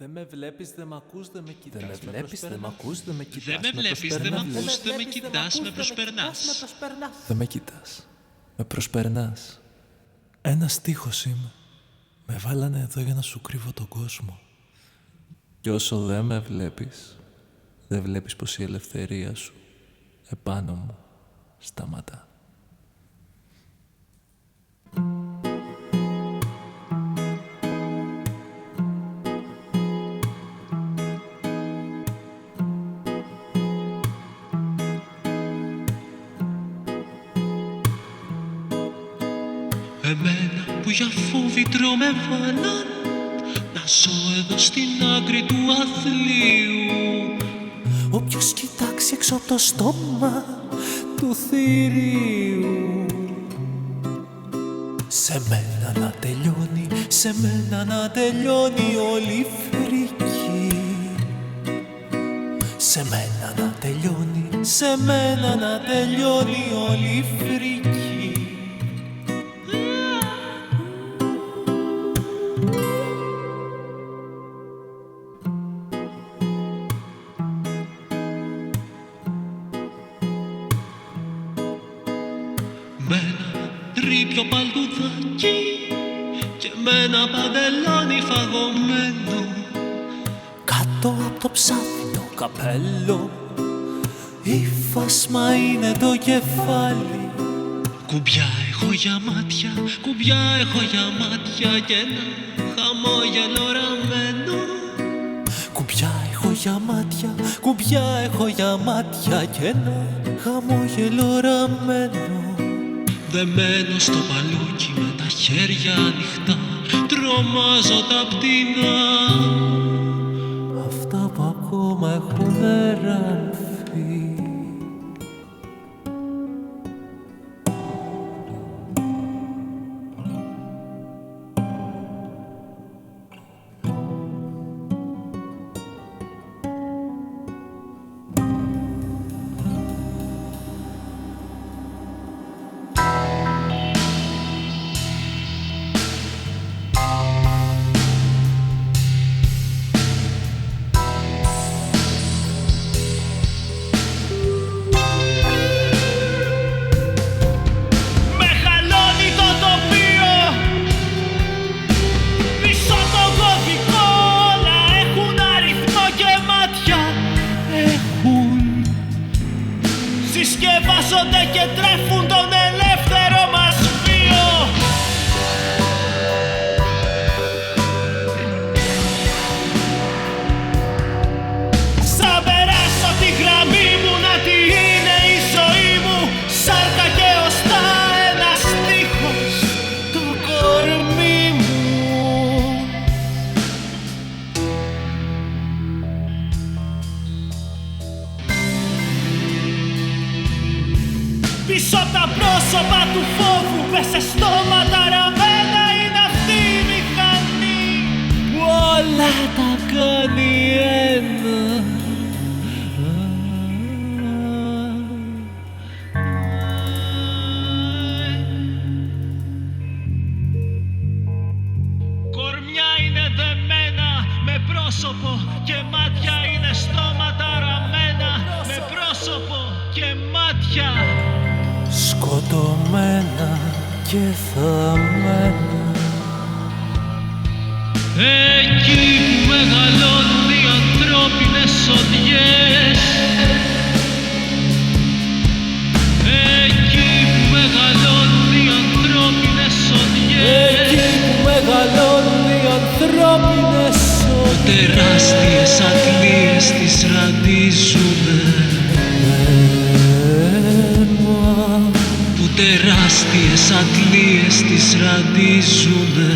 Δεν με βλέπεις, δεν μ' ακούς, δεν με κοιτάς. Δεν με βλέπεις, δεν μ' ακούς, δεν με κοιτάς. Δεν με βλέπεις, δεν μ' ακούς, δεν με κοιτάς, με προσπερνάς. Δεν με κοιτάς, με προσπερνάς. Ένας στίχος είμαι. Με βάλανε εδώ για να σου κρύβω τον κόσμο. Κι όσο δεν με βλέπεις, δεν βλέπεις πως η ελευθερία σου επάνω μου σταματά. Εμένα που για φόβητρο με βάλαν να ζω εδώ στην άκρη του αθλίου. Όποιος κοιτάξει έξω από το στόμα του θηρίου. Σε μένα να τελειώνει, σε μένα να τελειώνει όλη η φρίκη. Σε μένα να τελειώνει, σε μένα να τελειώνει όλη η φρίκη. Μ' ένα τρίπιο παλτουδάκι και μ' ένα παντελόνι φαγωμένο. Κάτω από το ψάφινο καπέλο ύφασμα είναι το κεφάλι. Κουμπιά έχω για μάτια, κουμπιά έχω για μάτια και ένα χαμόγελο ραμμένο. Κουμπιά έχω για μάτια, κουμπιά έχω για μάτια και ένα χαμόγελο ραμμένο. Δεμένο στο παλούκι με τα χέρια ανοιχτά, τρομάζω τα πτηνά. Αυτά που ακόμα έχουν ρανθεί. Συσκευάζονται και τρέφουν τον ελεύθερο μας βίο. Σαν περάσω τη γραμμή μου να τι είναι η ζωή μου, σάρκα και οστά ένα στίχος το κορμί μου. Πίσω απ' τα πρόσωπα του φόβου, μες σε στόματα ραμμένα είναι αυτή η μηχανή που όλα τα κάνει ένα. Κορμιά είναι δεμένα με πρόσωπο και μάτια είναι στόματα ραμμένα με πρόσωπο και μάτια. Σκοτωμένα και θαμμένα. Εκεί που μεγαλώνουν οι ανθρώπινες οδιές. Εκεί που μεγαλώνουν οι ανθρώπινες οδιές. Εκεί που μεγαλώνουν οι ανθρώπινες οδιές. Τεράστιες αντλίες τις ραντίζουνε. Που τεράστιες αντλίες τις ραντίζουνε.